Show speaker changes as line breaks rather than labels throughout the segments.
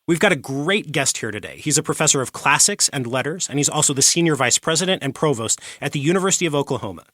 We've got a great guest here today. He's a professor of classics and letters, and he's also the senior vice president and provost at the University of Oklahoma.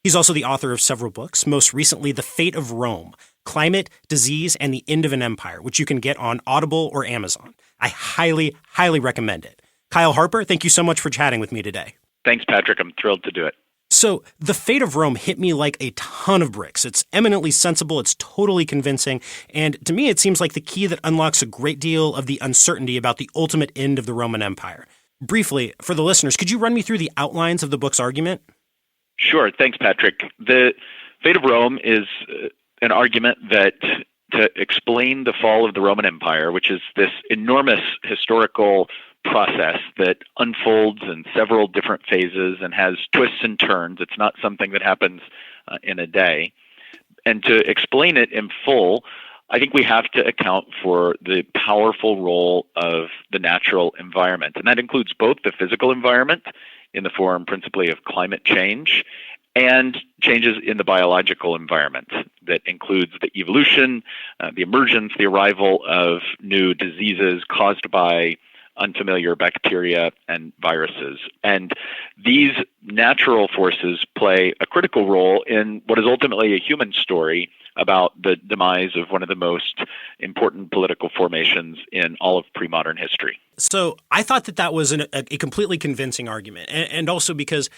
He's also the author of several books, most recently The Fate of Rome, Climate, Disease, and the End of an Empire, which you can get on Audible or Amazon. I highly, highly recommend it. Kyle Harper, thank you so much for chatting with me today.
Thanks, Patrick. I'm thrilled to do it.
So, The Fate of Rome hit me like a ton of bricks. It's eminently sensible, it's totally convincing, and to me it seems like the key that unlocks a great deal of the uncertainty about the ultimate end of the Roman Empire. Briefly, for the listeners, could you run me through the outlines of the book's argument?
Sure. Thanks, Patrick. The Fate of Rome is an argument that to explain the fall of the Roman Empire, which is this enormous historical process that unfolds in several different phases and has twists and turns. It's not something that happens in a day. And to explain it in full, I think we have to account for the powerful role of the natural environment. And that includes both the physical environment in the form principally of climate change and changes in the biological environment that includes the evolution, the emergence, the arrival of new diseases caused by unfamiliar bacteria and viruses. And these natural forces play a critical role in what is ultimately a human story about the demise of one of the most important political formations in all of pre-modern history.
So I thought that was a completely convincing argument, and also because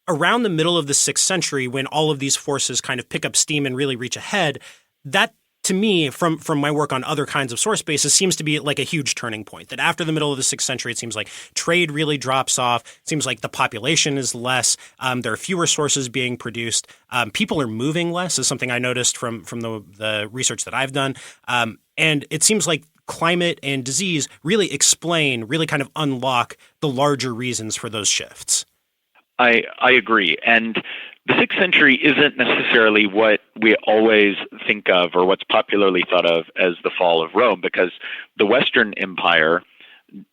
around the middle of the 6th century, when all of these forces kind of pick up steam and really reach ahead, that to me, from my work on other kinds of source bases, seems to be like a huge turning point. That after the middle of the 6th century, it seems like trade really drops off. It seems like the population is less. There are fewer sources being produced. People are moving less, is something I noticed from the research that I've done. And it seems like climate and disease really kind of unlock the larger reasons for those shifts.
I agree. And the 6th century isn't necessarily what we always think of or what's popularly thought of as the fall of Rome, because the Western Empire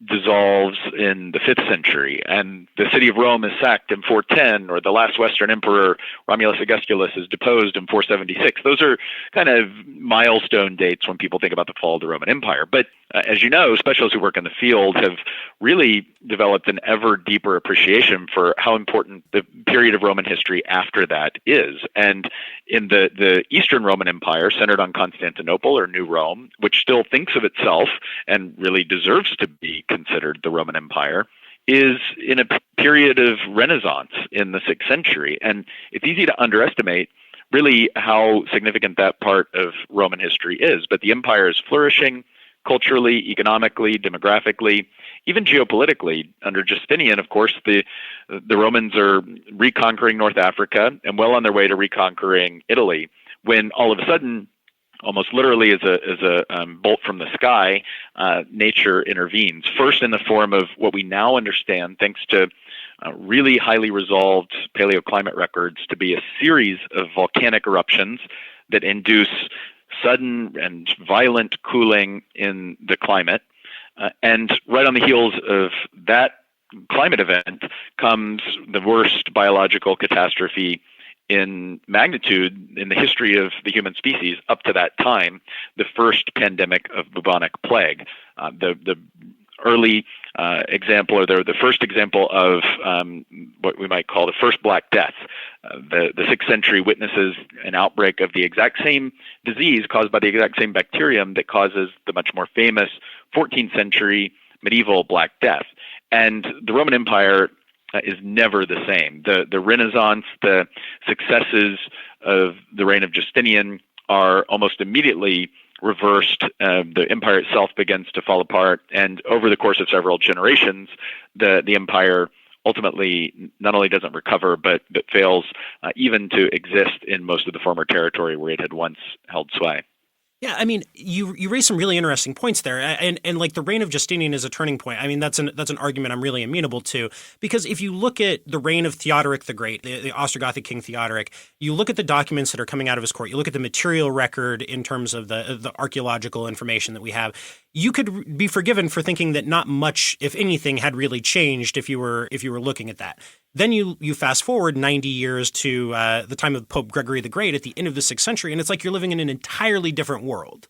dissolves in the 5th century, and the city of Rome is sacked in 410, or the last Western emperor, Romulus Augustulus, is deposed in 476. Those are kind of milestone dates when people think about the fall of the Roman Empire. But as you know, specialists who work in the field have really developed an ever deeper appreciation for how important the period of Roman history after that is. And in the Eastern Roman Empire, centered on Constantinople or New Rome, which still thinks of itself and really deserves to be considered the Roman Empire, is in a period of Renaissance in the 6th century. And it's easy to underestimate really how significant that part of Roman history is. But the empire is flourishing culturally, economically, demographically, even geopolitically. Under Justinian, of course, the Romans are reconquering North Africa and well on their way to reconquering Italy, when all of a sudden, almost literally as a bolt from the sky, nature intervenes. First in the form of what we now understand, thanks to really highly resolved paleoclimate records, to be a series of volcanic eruptions that induce sudden and violent cooling in the climate. And right on the heels of that climate event comes the worst biological catastrophe in magnitude in the history of the human species up to that time, the first pandemic of bubonic plague. The early example, or the first example of what we might call the first Black Death. The 6th century witnesses an outbreak of the exact same disease caused by the exact same bacterium that causes the much more famous 14th century medieval Black Death. And the Roman Empire is never the same. The Renaissance, the successes of the reign of Justinian are almost immediately reversed. The empire itself begins to fall apart, and over the course of several generations, the empire ultimately not only doesn't recover, but fails even to exist in most of the former territory where it had once held sway.
Yeah, I mean, you raise some really interesting points there, and like the reign of Justinian is a turning point. I mean, that's an argument I'm really amenable to, because if you look at the reign of Theodoric the Great, the Ostrogothic king Theodoric, you look at the documents that are coming out of his court, you look at the material record in terms of the archaeological information that we have, you could be forgiven for thinking that not much, if anything, had really changed if you were looking at that. Then you fast forward 90 years to the time of Pope Gregory the Great at the end of the 6th century, and it's like you're living in an entirely different world.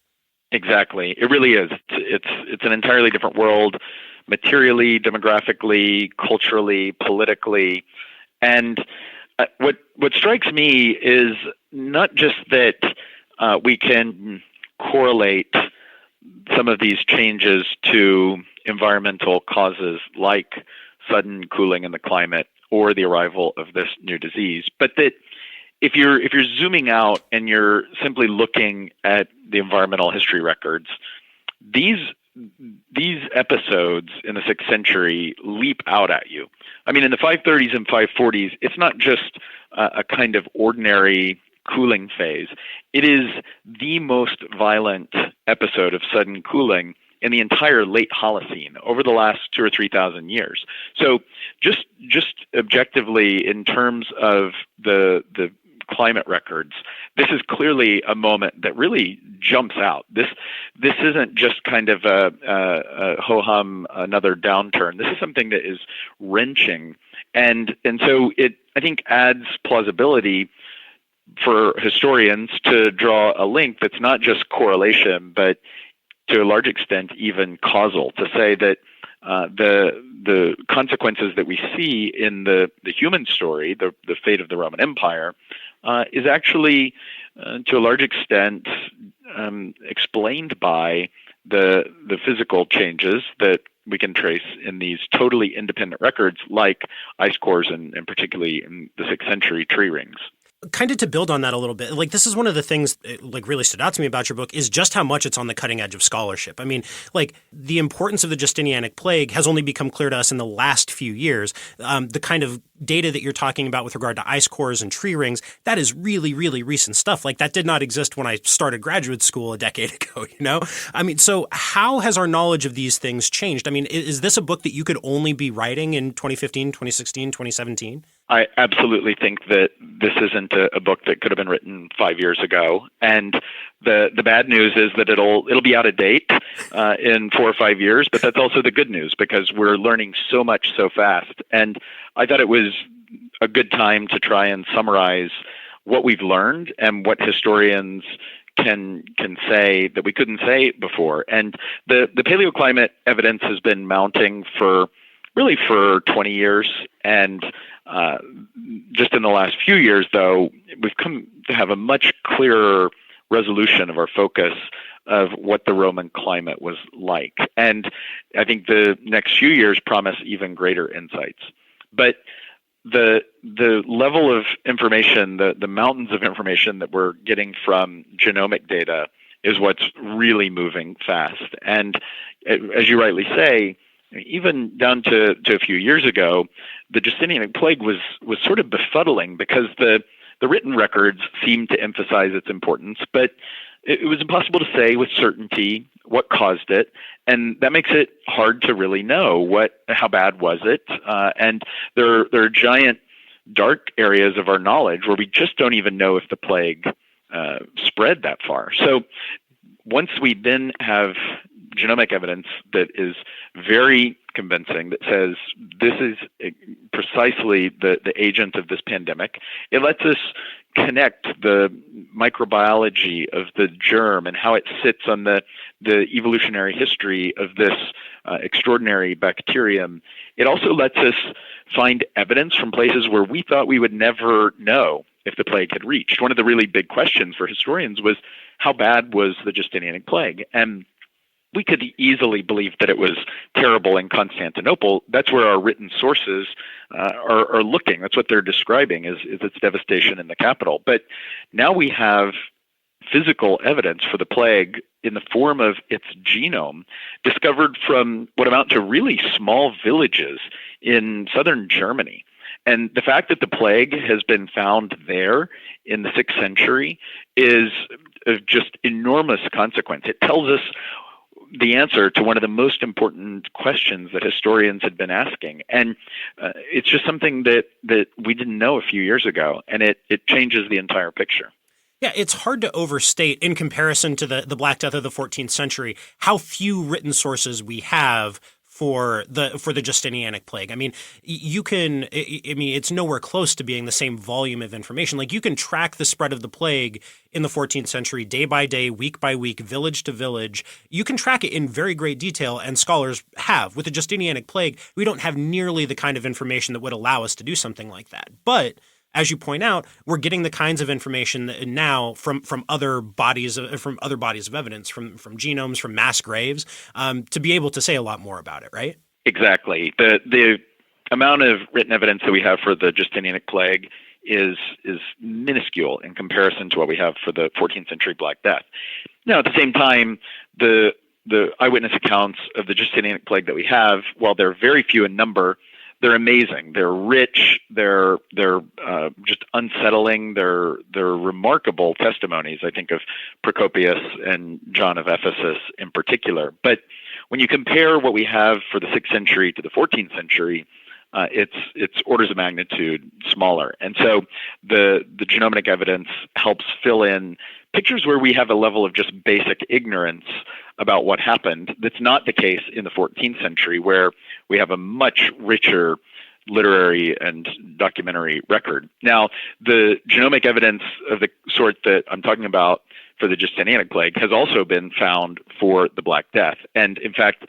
Exactly. It really is. It's an entirely different world, materially, demographically, culturally, politically. And what strikes me is not just that we can correlate some of these changes to environmental causes like sudden cooling in the climate or the arrival of this new disease, but that if you're zooming out and you're simply looking at the environmental history records, these these episodes in the 6th century leap out at you. I mean, in the 530s and 540s, it's not just a kind of ordinary cooling phase. It is the most violent episode of sudden cooling in the entire late Holocene over the last 2,000 or 3,000 years. So just objectively, in terms of the climate records, this is clearly a moment that really jumps out. This isn't just kind of a ho-hum, another downturn. This is something that is wrenching, and so it, I think, adds plausibility for historians to draw a link that's not just correlation, but to a large extent even causal, to say that the consequences that we see in the human story, the fate of the Roman Empire, is actually to a large extent explained by the physical changes that we can trace in these totally independent records, like ice cores and particularly in the 6th century tree rings.
Kind of to build on that a little bit, like this is one of the things like really stood out to me about your book is just how much it's on the cutting edge of scholarship. I mean, like the importance of the Justinianic plague has only become clear to us in the last few years. The kind of data that you're talking about with regard to ice cores and tree rings, that is really, really recent stuff. Like that did not exist when I started graduate school a decade ago, you know? I mean, so how has our knowledge of these things changed? I mean, is this a book that you could only be writing in 2015, 2016, 2017?
I absolutely think that this isn't a book that could have been written 5 years ago, and the bad news is that it'll be out of date in 4 or 5 years. But that's also the good news, because we're learning so much so fast. And I thought it was a good time to try and summarize what we've learned and what historians can say that we couldn't say before. And the paleoclimate evidence has been mounting for 20 years, and just in the last few years, though, we've come to have a much clearer resolution of our focus of what the Roman climate was like. And I think the next few years promise even greater insights. But the level of information, the mountains of information that we're getting from genomic data is what's really moving fast. And as you rightly say, even down to a few years ago, the Justinianic plague was sort of befuddling, because the written records seemed to emphasize its importance, but it was impossible to say with certainty what caused it, and that makes it hard to really know how bad was it. And there are giant dark areas of our knowledge where we just don't even know if the plague spread that far. So once we then have genomic evidence that is very convincing, that says this is precisely the agent of this pandemic, it lets us connect the microbiology of the germ and how it sits on the evolutionary history of this extraordinary bacterium. It also lets us find evidence from places where we thought we would never know if the plague had reached. One of the really big questions for historians was, how bad was the Justinianic plague? And we could easily believe that it was terrible in Constantinople. That's where our written sources are looking. That's what they're describing is its devastation in the capital. But now we have physical evidence for the plague in the form of its genome, discovered from what amount to really small villages in southern Germany. And the fact that the plague has been found there in the 6th century is of just enormous consequence. It tells us the answer to one of the most important questions that historians had been asking. And it's just something that we didn't know a few years ago, and it changes the entire picture.
Yeah, it's hard to overstate, in comparison to the Black Death of the 14th century, how few written sources we have for the Justinianic plague. I mean, it's nowhere close to being the same volume of information. Like, you can track the spread of the plague in the 14th century, day by day, week by week, village to village. You can track it in very great detail, and scholars have. With the Justinianic plague, we don't have nearly the kind of information that would allow us to do something like that. But as you point out, we're getting the kinds of information that now from other bodies of evidence, from genomes, from mass graves, to be able to say a lot more about it, right?
Exactly. The amount of written evidence that we have for the Justinianic plague is minuscule in comparison to what we have for the 14th century Black Death. Now, at the same time, the eyewitness accounts of the Justinianic plague that we have, while they're very few in number, they're amazing. They're rich. They're just unsettling. They're remarkable testimonies. I think of Procopius and John of Ephesus in particular. But when you compare what we have for the 6th century to the 14th century, it's orders of magnitude smaller. And so the genomic evidence helps fill in pictures where we have a level of just basic ignorance about what happened. That's not the case in the 14th century, where we have a much richer literary and documentary record. Now, the genomic evidence of the sort that I'm talking about for the Justinianic plague has also been found for the Black Death. And in fact,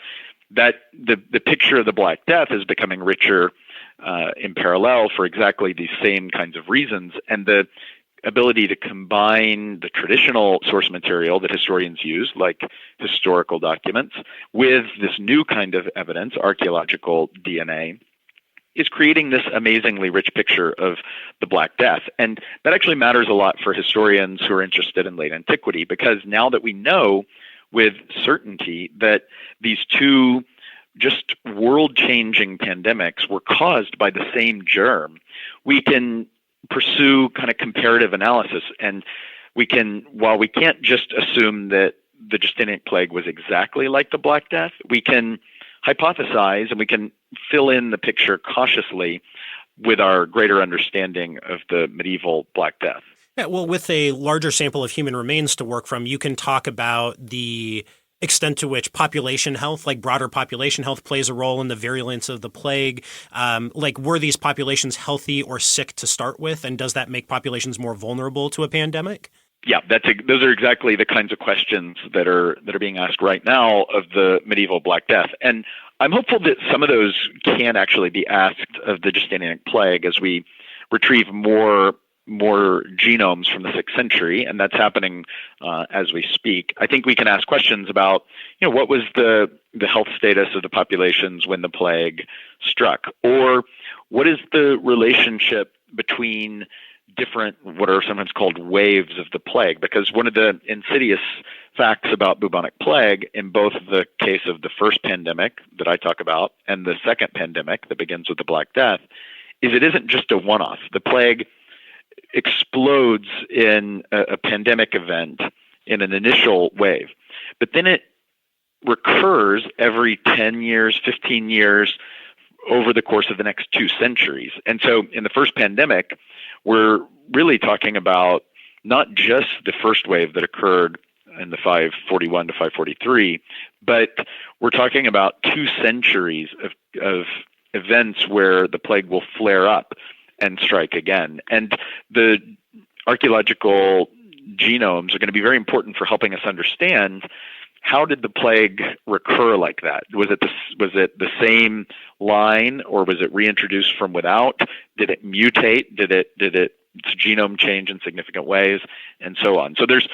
that the picture of the Black Death is becoming richer in parallel for exactly these same kinds of reasons. And the ability to combine the traditional source material that historians use, like historical documents, with this new kind of evidence, archaeological DNA, is creating this amazingly rich picture of the Black Death. And that actually matters a lot for historians who are interested in late antiquity, because now that we know with certainty that these two just world-changing pandemics were caused by the same germ, we can pursue kind of comparative analysis. And while we can't just assume that the Justinianic plague was exactly like the Black Death, we can hypothesize and we can fill in the picture cautiously with our greater understanding of the medieval Black Death.
Yeah, well, with a larger sample of human remains to work from, you can talk about the extent to which population health, like broader population health, plays a role in the virulence of the plague. Like, were these populations healthy or sick to start with, and does that make populations more vulnerable to a pandemic?
Yeah, those are exactly the kinds of questions that are being asked right now of the medieval Black Death. And I'm hopeful that some of those can actually be asked of the Justinianic plague as we retrieve more genomes from the 6th century, and that's happening as we speak. I think we can ask questions about, what was the health status of the populations when the plague struck, or what is the relationship between different, what are sometimes called waves of the plague? Because one of the insidious facts about bubonic plague, in both the case of the first pandemic that I talk about and the second pandemic that begins with the Black Death, is it isn't just a one-off. The plague explodes in a pandemic event in an initial wave, but then it recurs every 10 years, 15 years over the course of the next 2 centuries. And so in the first pandemic, we're really talking about not just the first wave that occurred in the 541 to 543, but we're talking about 2 centuries of events where the plague will flare up and strike again. And the archaeological genomes are going to be very important for helping us understand, how did the plague recur like that? Was it the same line, or was it reintroduced from without? Did it mutate? Did its genome change in significant ways, and so on? So there's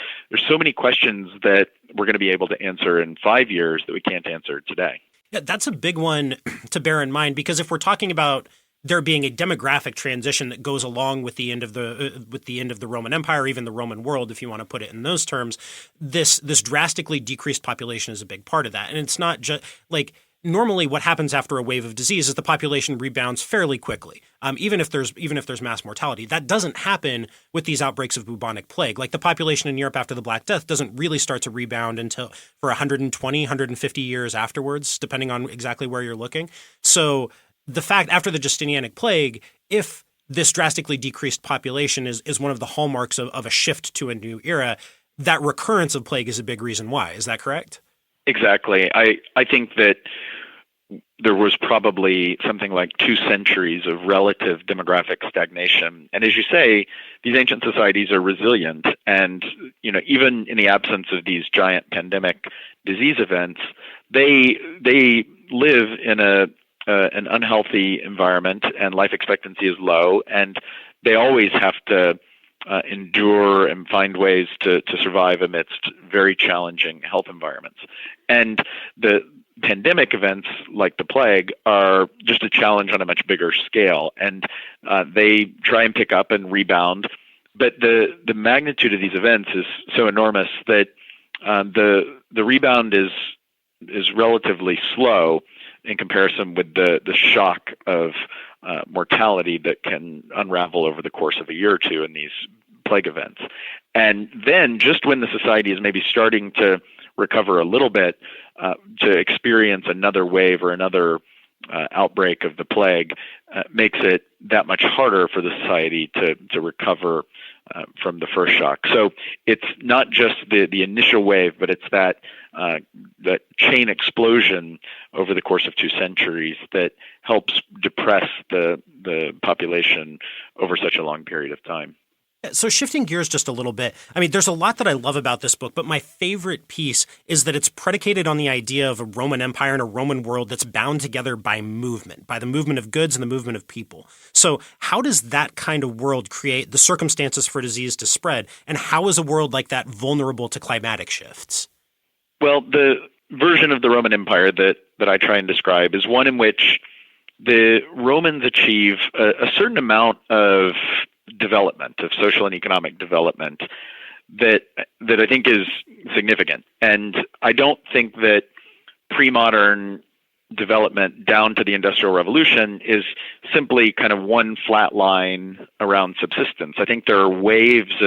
so many questions that we're going to be able to answer in 5 years that we can't answer today.
Yeah, that's a big one to bear in mind, because if we're talking about there being a demographic transition that goes along with the end of the Roman Empire, even the Roman world, if you want to put it in those terms, this drastically decreased population is a big part of that. And it's not just like, normally what happens after a wave of disease is the population rebounds fairly quickly, even if there's mass mortality. That doesn't happen with these outbreaks of bubonic plague. Like, the population in Europe after the Black Death doesn't really start to rebound until for 120, 150 years afterwards, depending on exactly where you're looking. So the fact, after the Justinianic plague, if this drastically decreased population is one of the hallmarks of a shift to a new era, that recurrence of plague is a big reason why. Is that correct?
Exactly. I think that there was probably something like 2 centuries of relative demographic stagnation. And as you say, these ancient societies are resilient. And, even in the absence of these giant pandemic disease events, they live in an unhealthy environment, and life expectancy is low, and they always have to endure and find ways to survive amidst very challenging health environments. And the pandemic events like the plague are just a challenge on a much bigger scale, and they try and pick up and rebound. But the magnitude of these events is so enormous that the rebound is relatively slow in comparison with the shock of mortality that can unravel over the course of a year or two in these plague events. And then just when the society is maybe starting to recover a little bit, to experience another wave or another outbreak of the plague makes it that much harder for the society to recover from the first shock. So it's not just the initial wave, but it's that chain explosion over the course of 2 centuries that helps depress the population over such a long period of time.
So shifting gears just a little bit, I mean, there's a lot that I love about this book, but my favorite piece is that it's predicated on the idea of a Roman Empire and a Roman world that's bound together by movement, by the movement of goods and the movement of people. So how does that kind of world create the circumstances for disease to spread? And how is a world like that vulnerable to climatic shifts?
Well, the version of the Roman Empire that I try and describe is one in which the Romans achieve a certain amount of development, of social and economic development that I think is significant. And I don't think that pre-modern development down to the Industrial Revolution is simply kind of one flat line around subsistence. I think there are waves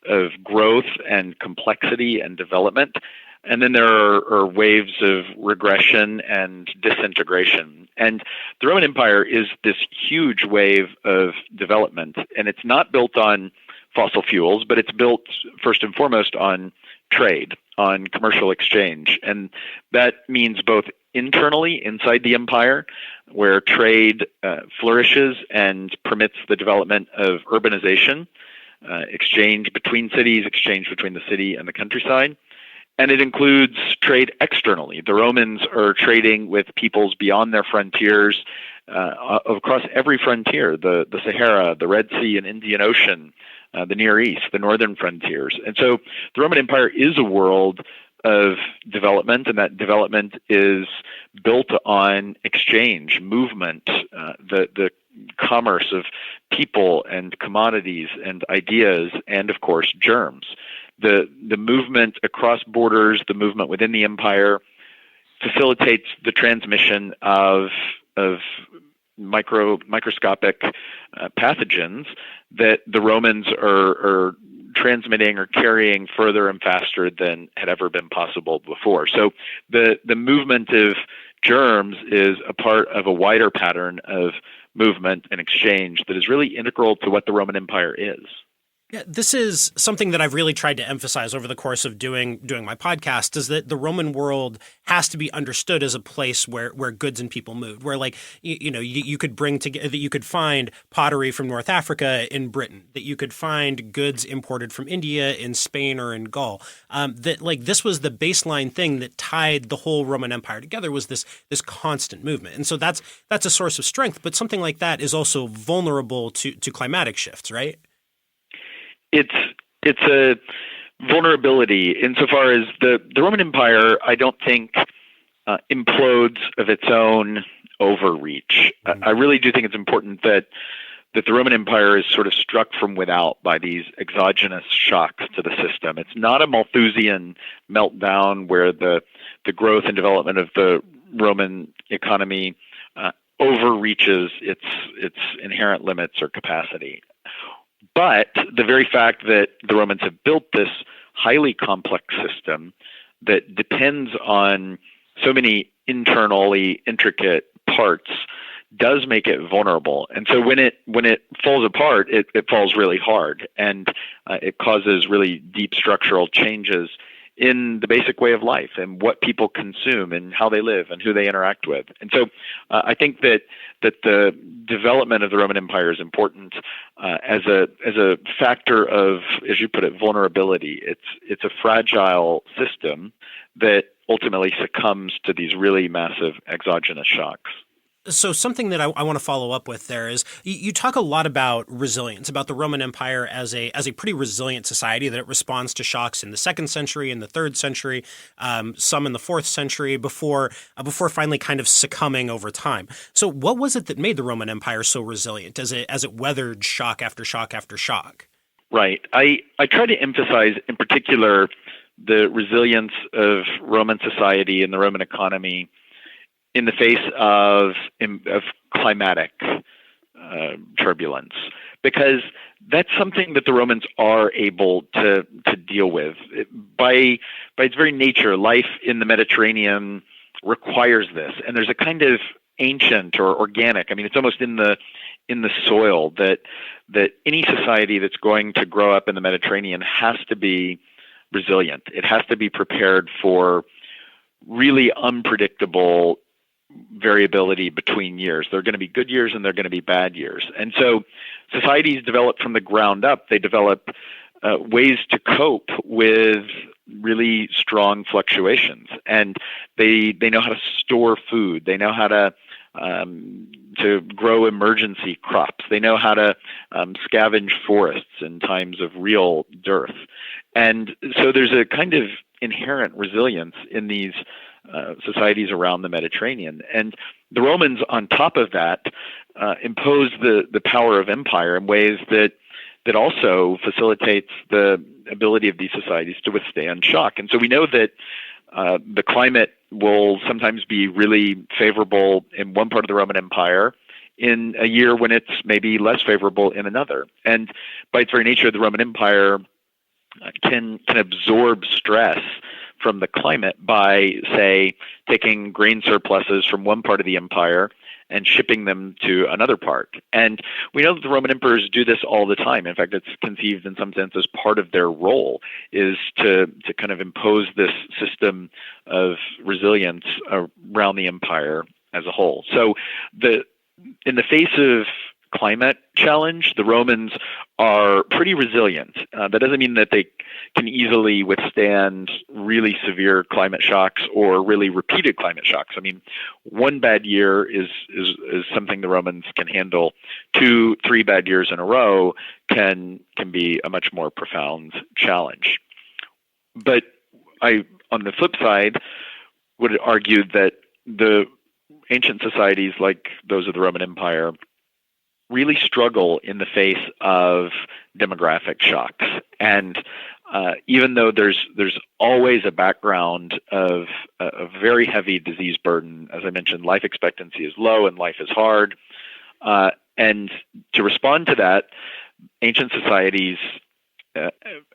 of growth and complexity and development. And then there are waves of regression and disintegration. And the Roman Empire is this huge wave of development, and it's not built on fossil fuels, but it's built first and foremost on trade, on commercial exchange. And that means both internally inside the empire, where trade flourishes and permits the development of urbanization, exchange between cities, exchange between the city and the countryside. And it includes trade externally. The Romans are trading with peoples beyond their frontiers, across every frontier, the Sahara, the Red Sea and Indian Ocean, the Near East, the northern frontiers. And so the Roman Empire is a world of development, and that development is built on exchange, movement, the commerce of people and commodities and ideas, and of course germs. The movement across borders, the movement within the empire, facilitates the transmission of microscopic pathogens that the Romans are transmitting or carrying further and faster than had ever been possible before. So the movement of germs is a part of a wider pattern of movement and exchange that is really integral to what the Roman Empire is.
Yeah, this is something that I've really tried to emphasize over the course of doing my podcast, is that the Roman world has to be understood as a place where goods and people moved, where you could bring together, that you could find pottery from North Africa in Britain, that you could find goods imported from India in Spain or in Gaul, this was the baseline thing that tied the whole Roman Empire together, was this constant movement. And so that's a source of strength, but something like that is also vulnerable to climatic shifts, right?
It's a vulnerability insofar as the Roman Empire, I don't think, implodes of its own overreach. Mm-hmm. I really do think it's important that the Roman Empire is sort of struck from without by these exogenous shocks to the system. It's not a Malthusian meltdown where the growth and development of the Roman economy overreaches its inherent limits or capacity. But the very fact that the Romans have built this highly complex system that depends on so many internally intricate parts does make it vulnerable. And so when it falls apart, it falls really hard, and it causes really deep structural changes in the basic way of life and what people consume and how they live and who they interact with. And so I think that the development of the Roman Empire is important as a factor of, as you put it, vulnerability. It's a fragile system that ultimately succumbs to these really massive exogenous shocks.
So something that I want to follow up with there is you talk a lot about resilience, about the Roman Empire as a pretty resilient society, that it responds to shocks in the 2nd century, in the 3rd century, some in the 4th century before finally kind of succumbing over time. So what was it that made the Roman Empire so resilient as it weathered shock after shock after shock?
Right. I try to emphasize in particular the resilience of Roman society and the Roman economy in the face of climatic turbulence, because that's something that the Romans are able to deal with. By its very nature, life in the Mediterranean requires this, and there's a kind of ancient or organic, I mean, it's almost in the soil that any society that's going to grow up in the Mediterranean has to be resilient. It has to be prepared for really unpredictable variability between years. There are going to be good years and there are going to be bad years. And so societies develop from the ground up. They develop ways to cope with really strong fluctuations. And they know how to store food. They know how to grow emergency crops. They know how to scavenge forests in times of real dearth. And so there's a kind of inherent resilience in these societies around the Mediterranean. And the Romans, on top of that, imposed the power of empire in ways that also facilitates the ability of these societies to withstand shock. And so we know that the climate will sometimes be really favorable in one part of the Roman Empire in a year when it's maybe less favorable in another. And by its very nature, the Roman Empire can absorb stress from the climate by, say, taking grain surpluses from one part of the empire and shipping them to another part. And we know that the Roman emperors do this all the time. In fact, it's conceived in some sense as part of their role, is to kind of impose this system of resilience around the empire as a whole. So in the face of climate challenge, the Romans are pretty resilient. That doesn't mean that they can easily withstand really severe climate shocks or really repeated climate shocks. I mean, one bad year is something the Romans can handle. 2-3 bad years in a row can be a much more profound challenge. But I, on the flip side, would argue that the ancient societies like those of the Roman Empire really struggle in the face of demographic shocks. And even though there's always a background of a very heavy disease burden, as I mentioned, life expectancy is low and life is hard. And to respond to that, ancient societies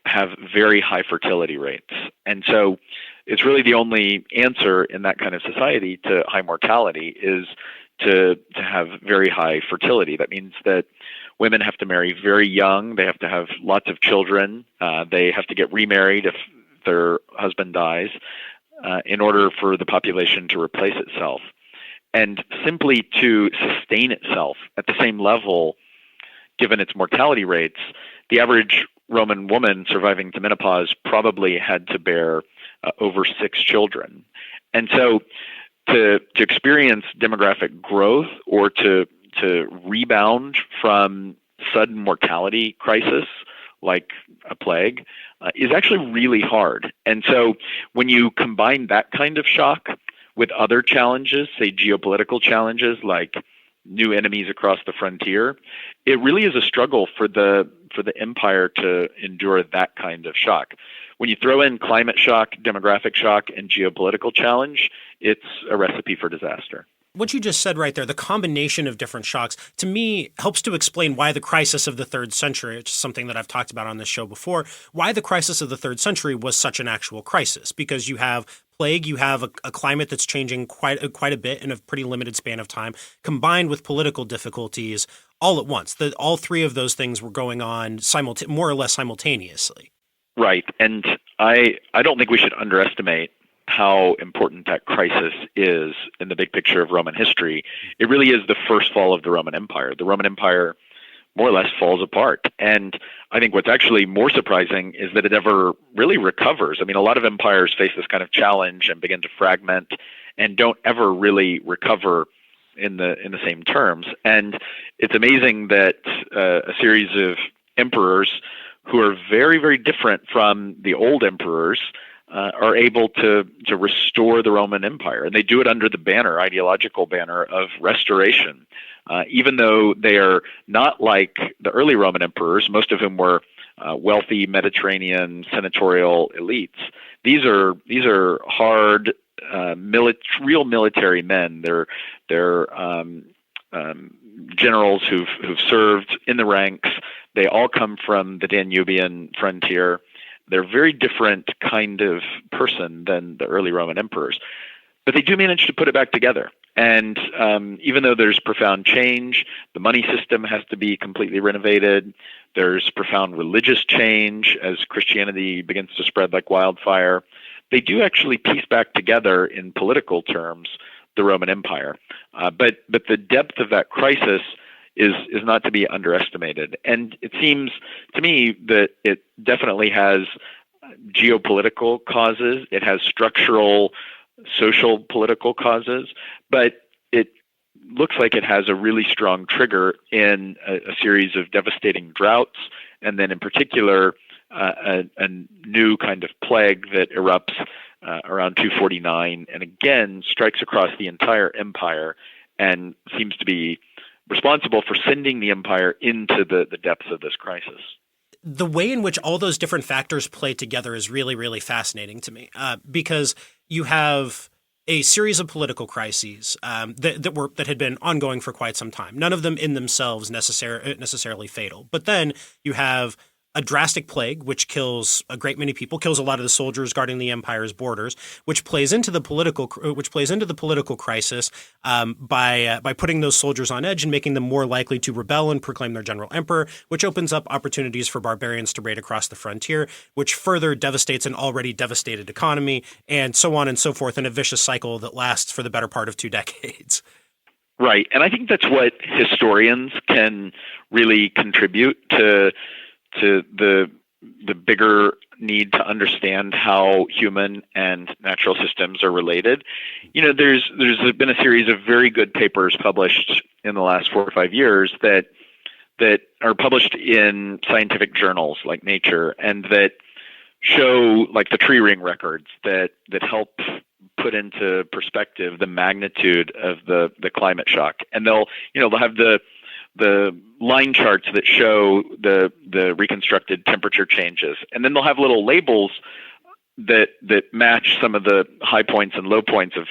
have very high fertility rates. And so it's really the only answer in that kind of society to high mortality is to have very high fertility. That means that women have to marry very young. They have to have lots of children. They have to get remarried if their husband dies in order for the population to replace itself. And simply to sustain itself at the same level, given its mortality rates, the average Roman woman surviving to menopause probably had to bear over 6 children. And so to experience demographic growth or to rebound from sudden mortality crisis like a plague is actually really hard. And so when you combine that kind of shock with other challenges, say geopolitical challenges like new enemies across the frontier, it really is a struggle for the empire to endure that kind of shock. When you throw in climate shock, demographic shock, and geopolitical challenge, it's a recipe for disaster.
What you just said right there, the combination of different shocks, to me, helps to explain why the crisis of the 3rd century, which is something that I've talked about on this show before, why the crisis of the 3rd century was such an actual crisis. Because you have plague, you have a climate that's changing quite a bit in a pretty limited span of time, combined with political difficulties all at once. All 3 of those things were going on more or less simultaneously.
Right. And I don't think we should underestimate how important that crisis is in the big picture of Roman history. It really is the first fall of the Roman Empire. The Roman Empire more or less falls apart. And I think what's actually more surprising is that it ever really recovers. I mean, a lot of empires face this kind of challenge and begin to fragment and don't ever really recover in the same terms. And it's amazing that a series of emperors who are very, very different from the old emperors are able to restore the Roman Empire. And they do it under the banner, ideological banner of restoration. Even though they are not like the early Roman emperors, most of whom were wealthy Mediterranean senatorial elites. These are hard, real military men. They're generals who've served in the ranks. They all come from the Danubian frontier. They're a very different kind of person than the early Roman emperors. But they do manage to put it back together. And even though there's profound change, the money system has to be completely renovated. There's profound religious change as Christianity begins to spread like wildfire. They do actually piece back together in political terms the Roman Empire. But the depth of that crisis is not to be underestimated. And it seems to me that it definitely has geopolitical causes. It has structural social political causes, but it looks like it has a really strong trigger in a series of devastating droughts, and then in particular a new kind of plague that erupts around 249 and again strikes across the entire empire and seems to be responsible for sending the empire into the depths of this crisis.
The way in which all those different factors play together is really, really fascinating to me because you have a series of political crises that had been ongoing for quite some time. None of them in themselves necessarily fatal. But then you have a drastic plague, which kills a great many people, kills a lot of the soldiers guarding the empire's borders, which plays into the political crisis by putting those soldiers on edge and making them more likely to rebel and proclaim their general emperor, which opens up opportunities for barbarians to raid across the frontier, which further devastates an already devastated economy, and so on and so forth in a vicious cycle that lasts for the better part of 2 decades.
Right, and I think that's what historians can really contribute to the bigger need to understand how human and natural systems are related. You know, there's been a series of very good papers published in the last 4 or 5 years that are published in scientific journals like Nature and that show like the tree ring records that help put into perspective the magnitude of the climate shock. And they'll have the line charts that show the reconstructed temperature changes. And then they'll have little labels that match some of the high points and low points of,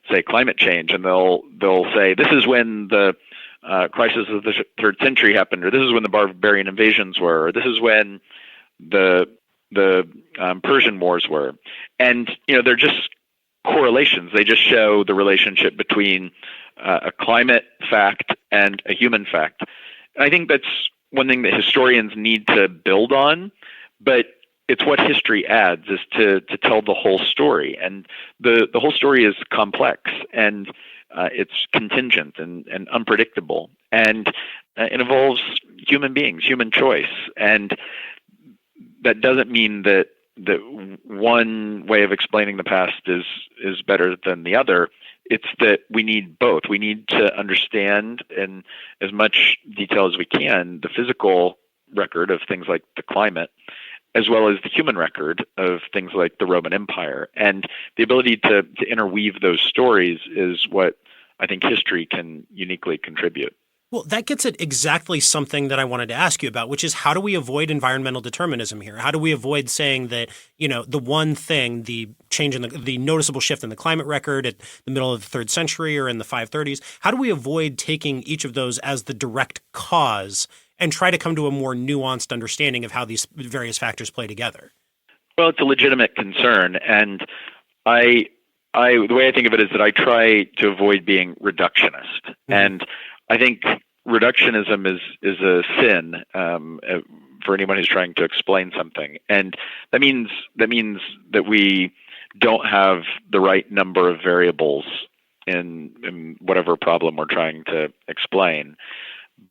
say, climate change. And they'll say, this is when the crisis of the 3rd century happened, or this is when the barbarian invasions were, or this is when the Persian wars were. And, they're just correlations. They just show the relationship between a climate fact and a human fact. And I think that's one thing that historians need to build on, but it's what history adds, is to tell the whole story. And the whole story is complex, and it's contingent and unpredictable, and it involves human beings, human choice. And that doesn't mean that one way of explaining the past is better than the other. It's that we need both. We need to understand in as much detail as we can the physical record of things like the climate, as well as the human record of things like the Roman Empire. And the ability to interweave those stories is what I think history can uniquely contribute.
Well, that gets at exactly something that I wanted to ask you about, which is how do we avoid environmental determinism here? How do we avoid saying that, the one thing, the change in the noticeable shift in the climate record at the middle of the 3rd century or in the 530s, how do we avoid taking each of those as the direct cause and try to come to a more nuanced understanding of how these various factors play together?
Well, it's a legitimate concern. And the way I think of it is that I try to avoid being reductionist. Mm-hmm. And I think reductionism is a sin for anyone who's trying to explain something. And that means that we don't have the right number of variables in whatever problem we're trying to explain.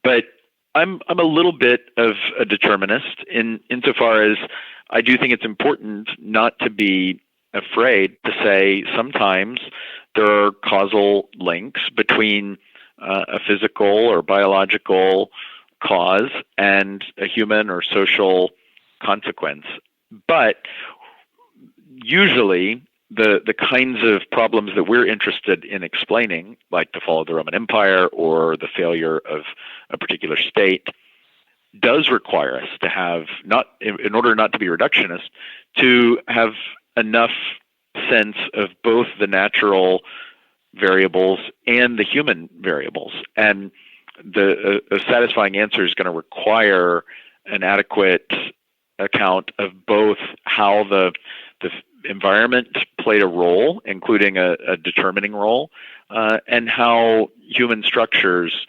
But I'm a little bit of a determinist insofar as I do think it's important not to be afraid to say sometimes there are causal links between a physical or biological cause and a human or social consequence. But usually the kinds of problems that we're interested in explaining, like the fall of the Roman Empire or the failure of a particular state, does require us to have, not in order not to be reductionist, to have enough sense of both the natural variables and the human variables. And a satisfying answer is going to require an adequate account of both how the environment played a role, including a determining role, and how human structures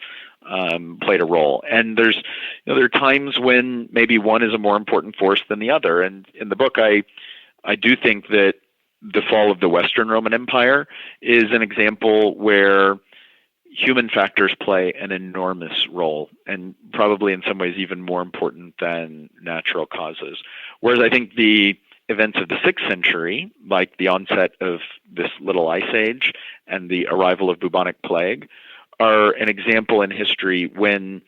played a role. And there are times when maybe one is a more important force than the other. And in the book, I do think that the fall of the Western Roman Empire is an example where human factors play an enormous role, and probably in some ways even more important than natural causes. Whereas I think the events of the 6th century, like the onset of this little ice age and the arrival of bubonic plague, are an example in history when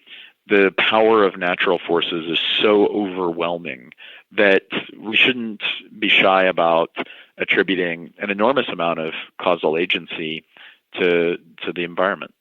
the power of natural forces is so overwhelming that we shouldn't be shy about attributing an enormous amount of causal agency to the environment.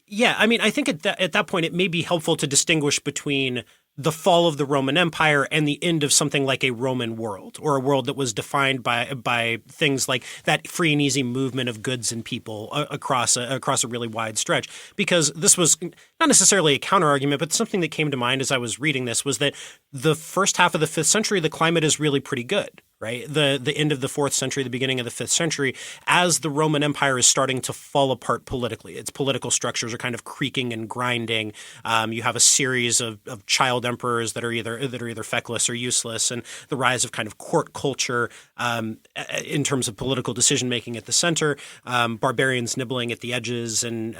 Yeah, I mean, I think at that point it may be helpful to distinguish between the fall of the Roman Empire and the end of something like a Roman world, or a world that was defined by things like that free and easy movement of goods and people across a really wide stretch. Because this was not necessarily a counter argument, but something that came to mind as I was reading this was that the first half of the 5th century, the climate is really pretty good. Right, the end of the 4th century, the beginning of the 5th century, as the Roman Empire is starting to fall apart politically. Its political structures are kind of creaking and grinding. You have a series of child emperors that are either feckless or useless, and the rise of kind of court culture in terms of political decision making at the center, barbarians nibbling at the edges and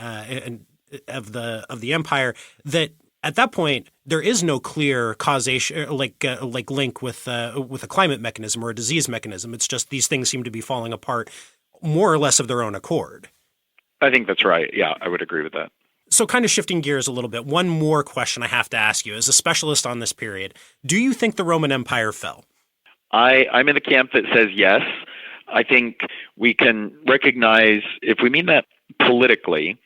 of the empire. That at that point, there is no clear causation, like link with a climate mechanism or a disease mechanism. It's just these things seem to be falling apart more or less of their own accord.
I think that's right. Yeah, I would agree with that.
So kind of shifting gears a little bit, one more question I have to ask you as a specialist on this period. Do you think the Roman Empire fell?
I'm in the camp that says yes. I think we can recognize, if we mean that politically,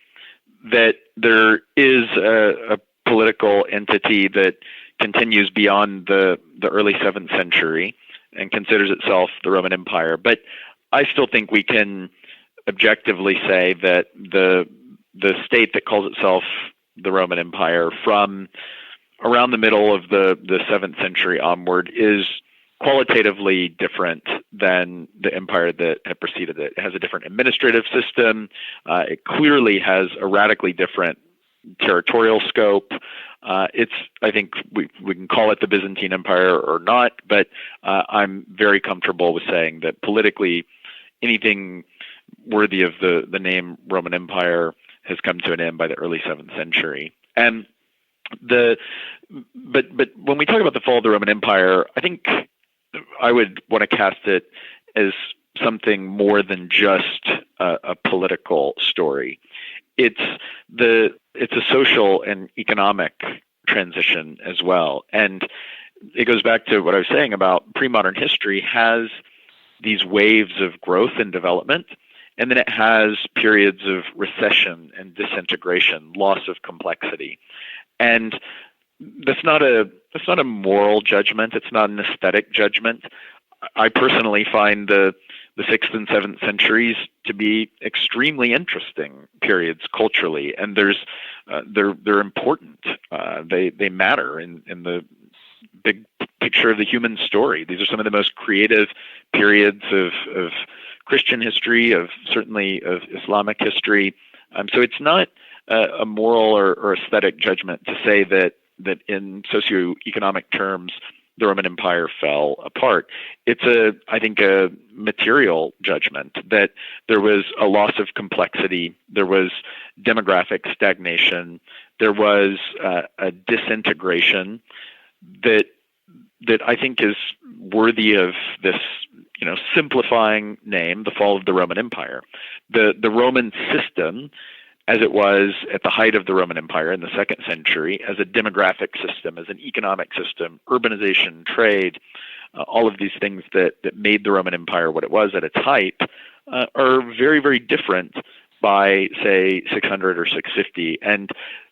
that there is a political entity that continues beyond the early 7th century and considers itself the Roman Empire. But I still think we can objectively say that the state that calls itself the Roman Empire from around the middle of the 7th century onward is qualitatively different than the empire that had preceded it. It has a different administrative system. It clearly has a radically different territorial scope. I think we can call it the Byzantine Empire or not, but I'm very comfortable with saying that politically anything worthy of the name Roman Empire has come to an end by the early 7th century. And but when we talk about the fall of the Roman Empire, I think I would want to cast it as something more than just a political story. It's a social and economic transition as well. And it goes back to what I was saying about pre-modern history has these waves of growth and development, and then it has periods of recession and disintegration, loss of complexity. And that's not a moral judgment. It's not an aesthetic judgment. I personally find the 6th and 7th centuries to be extremely interesting periods culturally, and they're important. They matter in the big picture of the human story. These are some of the most creative periods of Christian history, certainly of Islamic history. So it's not a moral or aesthetic judgment to say that that in socioeconomic terms the Roman Empire fell apart. It's I think a material judgment that there was a loss of complexity, there was demographic stagnation, there was a disintegration that I think is worthy of this, simplifying name, the fall of the Roman Empire. The Roman system, as it was at the height of the Roman Empire in the 2nd century, as a demographic system, as an economic system, urbanization, trade, all of these things that made the Roman Empire what it was at its height, are very, very different by, say, 600 or 650. And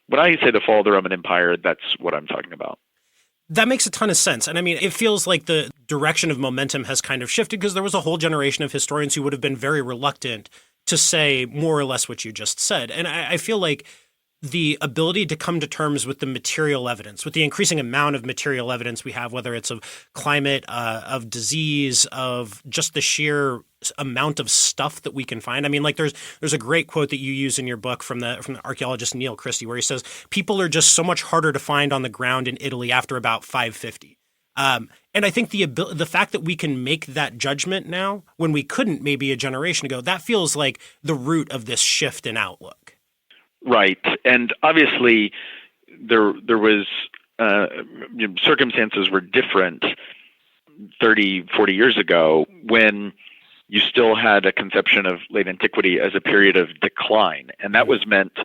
when I say the fall of the Roman Empire, that's what I'm talking about.
That makes a ton of sense. And I mean, it feels like the direction of momentum has kind of shifted because there was a whole generation of historians who would have been very reluctant to say more or less what you just said. And I feel like the ability to come to terms with the material evidence, with the increasing amount of material evidence we have, whether it's of climate, of disease, of just the sheer amount of stuff that we can find. I mean, like there's a great quote that you use in your book from the archaeologist Neil Christie, where he says, people are just so much harder to find on the ground in Italy after about 550. And I think the fact that we can make that judgment now when we couldn't maybe a generation ago, that feels like the root of this shift in outlook.
Right. And obviously there was circumstances were different 30, 40 years ago when you still had a conception of late antiquity as a period of decline. And that was meant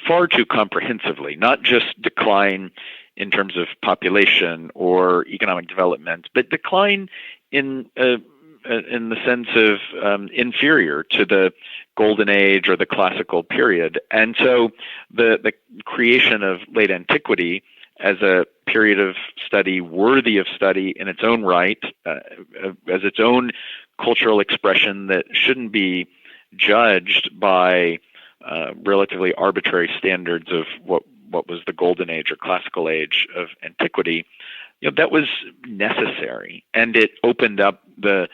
far too comprehensively, not just decline in terms of population or economic development, but decline in the sense of inferior to the Golden Age or the Classical period. And so the creation of late antiquity as a period of study worthy of study in its own right, as its own cultural expression that shouldn't be judged by relatively arbitrary standards of what was the Golden Age or Classical Age of antiquity, that was necessary. And it opened up the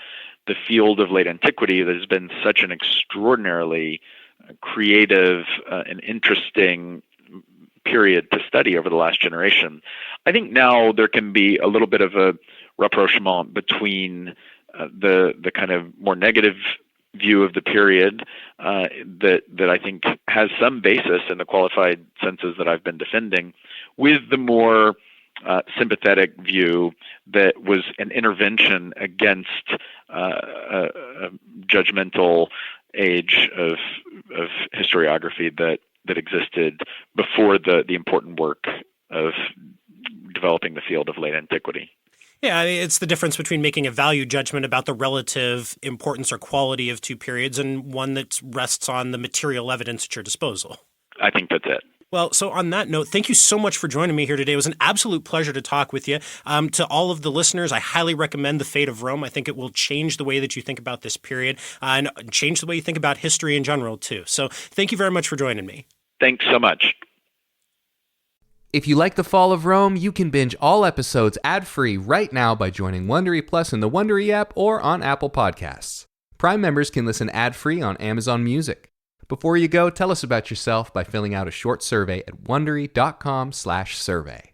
field of late antiquity that has been such an extraordinarily creative and interesting period to study over the last generation. I think now there can be a little bit of a rapprochement between the kind of more negative view of the period that I think has some basis in the qualified senses that I've been defending, with the more sympathetic view that was an intervention against a judgmental age of historiography that existed before the important work of developing the field of late antiquity.
Yeah, I mean, it's the difference between making a value judgment about the relative importance or quality of two periods and one that rests on the material evidence at your disposal.
I think that's it.
Well, so on that note, thank you so much for joining me here today. It was an absolute pleasure to talk with you. To all of the listeners, I highly recommend The Fate of Rome. I think it will change the way that you think about this period and change the way you think about history in general, too. So thank you very much for joining me.
Thanks so much.
If you like The Fall of Rome, you can binge all episodes ad-free right now by joining Wondery Plus in the Wondery app or on Apple Podcasts. Prime members can listen ad-free on Amazon Music. Before you go, tell us about yourself by filling out a short survey at Wondery.com/survey.